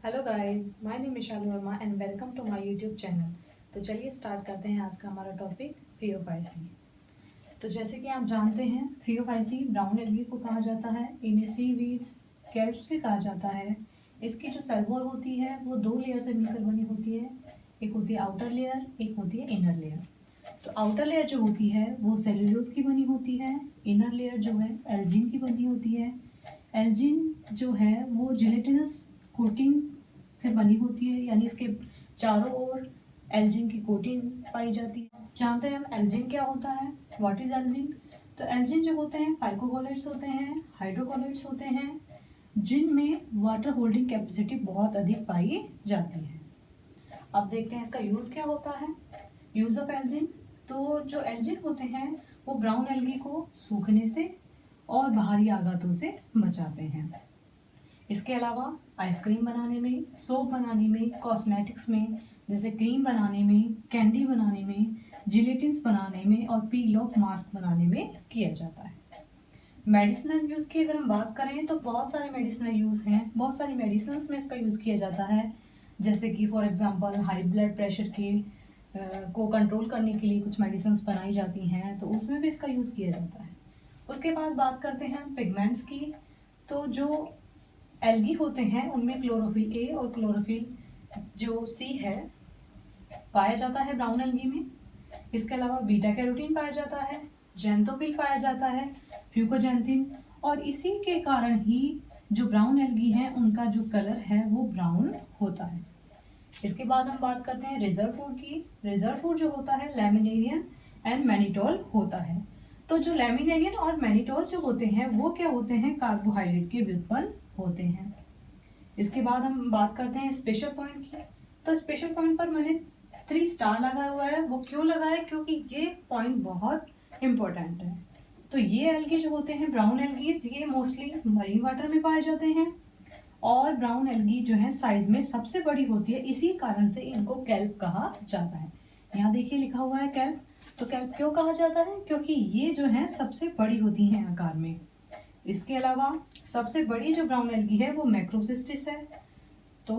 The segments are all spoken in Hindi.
Hello guys, my name Mishal Verma and welcome to my YouTube channel. तो चलिए स्टार्ट करते हैं आज का हमारा टॉपिक फियोफाइसी। तो जैसे कि आप जानते हैं, फियोफाइसी ब्राउन एल्गी को कहा जाता है, इन्हें सीवीड्स, कैल्प्स भी कहा जाता है। इसकी जो सेल वॉल होती है वो दो लेयर से मिलकर बनी होती है। एक होती है आउटर लेयर, एक होती है इनर लेयर। तो आउटर लेयर जो होती है वो सेल्यूलोज की बनी होती है, इनर लेयर जो है एल्जिन की बनी होती है। एल्जिन जो है वो जिलेटिनस कोटिंग से बनी होती है, यानी इसके चारों ओर एल्जिन की कोटिंग पाई जाती है। जानते हैं हम एल्जिन क्या होता है, व्हाट इज एल्जिन। तो एल्जिन जो होते हैं फाइकोकोलेट्स होते हैं, हाइड्रोकोलेट्स होते हैं, जिनमें वाटर होल्डिंग कैपेसिटी बहुत अधिक पाई जाती है। अब देखते हैं इसका यूज क्या होता है। यूज ऑफ एल्जिन, तो जो एल्जिन होते हैं वो ब्राउन एल्गी को सूखने से और बाहरी आघातों से बचाते हैं। इसके अलावा आइसक्रीम बनाने में, सोप बनाने में, कॉस्मेटिक्स में जैसे क्रीम बनाने में, कैंडी बनाने में, जिलेटिन्स बनाने में और पील ऑफ मास्क बनाने में किया जाता है। मेडिसिनल यूज़ की अगर हम बात करें तो बहुत सारे मेडिसिनल यूज़ हैं, बहुत सारी मेडिसिन में इसका यूज़ किया जाता है। जैसे कि for example high blood pressure के को कंट्रोल करने के लिए कुछ मेडिसिन बनाई जाती हैं, तो उसमें भी इसका यूज़ किया जाता है। उसके बाद बात करते हैं पिगमेंट्स की। तो जो एल्गी होते हैं उनमें क्लोरोफिल ए और क्लोरोफिल जो सी है पाया जाता है ब्राउन एल्गी में। इसके अलावा बीटा कैरोटीन पाया जाता है, जेंथोफिल पाया जाता है, फ्यूकोजेंथिन, और इसी के कारण ही जो ब्राउन एल्गी है उनका जो कलर है वो ब्राउन होता है। इसके बाद हम बात करते हैं रिजर्व फूड की। रिजर्व फूड जो होता है लैमिनेरियन एंड मैनिटोल होता है। तो जो लैमिनेरियन और मैनिटोल जो होते हैं वो क्या होते हैं, कार्बोहाइड्रेट के व्युत्पन्न होते हैं। इसके बाद हम बात करते हैं स्पेशल पॉइंट की। तो स्पेशल पॉइंट पर मैंने 3 स्टार लगा हुआ है। वो क्यों लगा है, क्योंकि ये पॉइंट बहुत इंपॉर्टेंट है। तो ये एल्गी जो होते हैं ब्राउन एल्गीज, ये मोस्टली मरीन वाटर में पाए जाते हैं और ब्राउन एल्गी जो है साइज में सबसे बड़ी होती है, इसी कारण से इनको कैल्प कहा जाता है। यहाँ देखिए लिखा हुआ है कैल्प। तो कैल्प क्यों कहा जाता है, क्योंकि ये जो है सबसे बड़ी होती हैं आकार में। इसके अलावा सबसे बड़ी जो ब्राउन एल्गी है वो मैक्रोसिस्टिस है। तो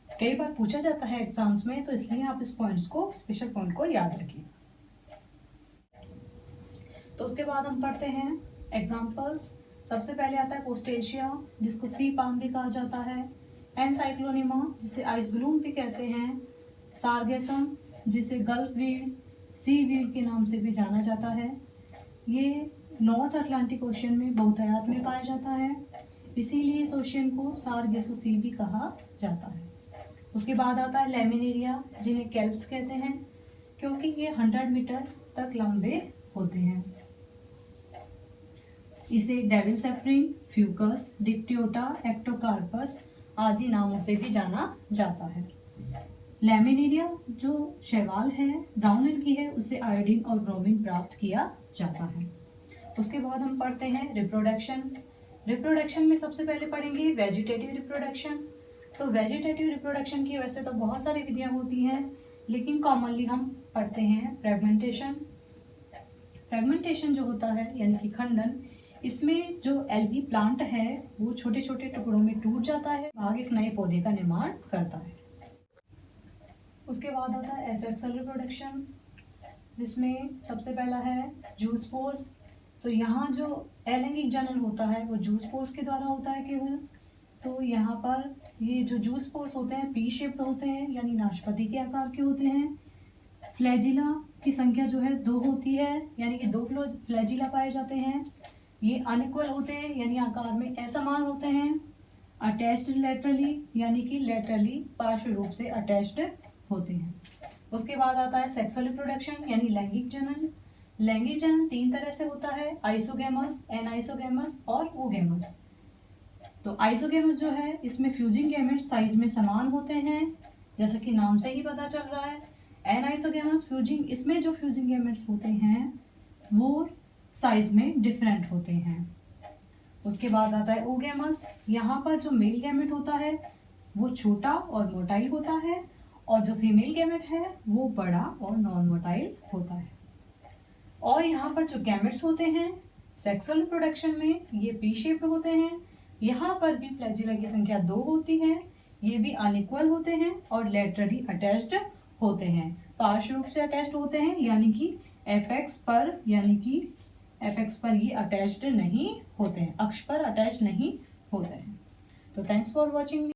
कई बार पूछा जाता है एग्जाम्स में, तो इसलिए आप इस पॉइंट्स को, स्पेशल पॉइंट को याद रखिए। तो उसके बाद हम पढ़ते हैं एग्जाम्पल्स। सबसे पहले आता है पोस्टेशिया, जिसको सी पाम भी कहा जाता है, एनसाइक्लोनिमा जिसे आइस ब्लूम भी कहते हैं, सार्गेसम जिसे गल्फ वीड, सी वीड के नाम से भी जाना जाता है। ये नॉर्थ अटलांटिक ओशियन में बहुतायत में पाया जाता है, इसीलिए इस ओशियन को सार्गेसो सी भी कहा जाता है। उसके बाद आता है लेमिनेरिया, जिन्हें कैल्प्स कहते हैं, क्योंकि ये 100 मीटर तक लंबे होते हैं। इसे डेविल सेप्रिन, फ्यूकस, डिप्टियोटा, एक्टोकार्पस आदि नामों से भी जाना जाता है। लेमिनेरिया जो शैवाल है, ब्राउन एल्गी है, उससे आयोडीन और ब्रोमीन प्राप्त किया जाता है। उसके बाद हम पढ़ते हैं रिप्रोडक्शन। रिप्रोडक्शन में सबसे पहले पढ़ेंगे वेजिटेटिव रिप्रोडक्शन। तो वेजिटेटिव रिप्रोडक्शन की वैसे तो बहुत सारी विधियां होती हैं, लेकिन कॉमनली हम पढ़ते हैं फ्रेगमेंटेशन। फ्रेगमेंटेशन जो होता है यानी कि खंडन, इसमें जो एल्गी प्लांट है वो छोटे छोटे टुकड़ों में टूट जाता है, भाग एक नए पौधे का निर्माण करता है। उसके बाद आता है एसेक्सुअल रिप्रोडक्शन, जिसमें सबसे पहला है जूस्पोर्स। तो यहाँ जो अलैंगिक जनन होता है वो जूस्पोर्स के द्वारा होता है केवल। तो यहाँ पर ये जो जूस्पोर्स होते हैं पी शेप्ड होते हैं, यानी नाशपाती के आकार के होते हैं। फ्लैजिला की संख्या जो है 2 होती है, यानी कि 2 फ्लैजिला पाए जाते हैं। ये अनइक्वल होते हैं, यानी आकार में असमान होते हैं। अटैच्ड लेटरली, यानी कि लेटरली पार्श्व रूप से अटैच्ड होते हैं। उसके बाद आता है सेक्सुअल रिप्रोडक्शन, यानी लैंगिक जनन। लैंगिक जनन 3 तरह से होता है, आइसोगेमस, एनाइसोगेमस और ओगेमस। तो आइसोगेमस जो है इसमें फ्यूजिंग गैमेट्स साइज में समान होते हैं, जैसा कि नाम से ही पता चल रहा है। एनाइसोगेमस फ्यूजिंग, इसमें जो फ्यूजिंग गैमेट्स होते हैं वो साइज में डिफरेंट होते हैं। उसके बाद आता है ओगेमस। यहाँ पर जो मेल गैमेट होता है वो छोटा और मोटाइल होता है, और जो फीमेल गैमेट है वो बड़ा और नॉन मोटाइल होता है। और यहाँ पर जो गैमेट्स होते हैं सेक्सुअल रिप्रोडक्शन में ये पी शेप्ड होते हैं। यहाँ पर भी फ्लैजिला की संख्या 2 होती है, ये भी अनइक्वल होते हैं और लेटरली अटैच्ड होते हैं, पार्श्व रूप से अटैच्ड होते हैं, यानी कि एपेक्स पर ये अटैच्ड नहीं होते हैं, अक्ष पर अटैच नहीं होते हैं। तो थैंक्स फॉर वॉचिंग।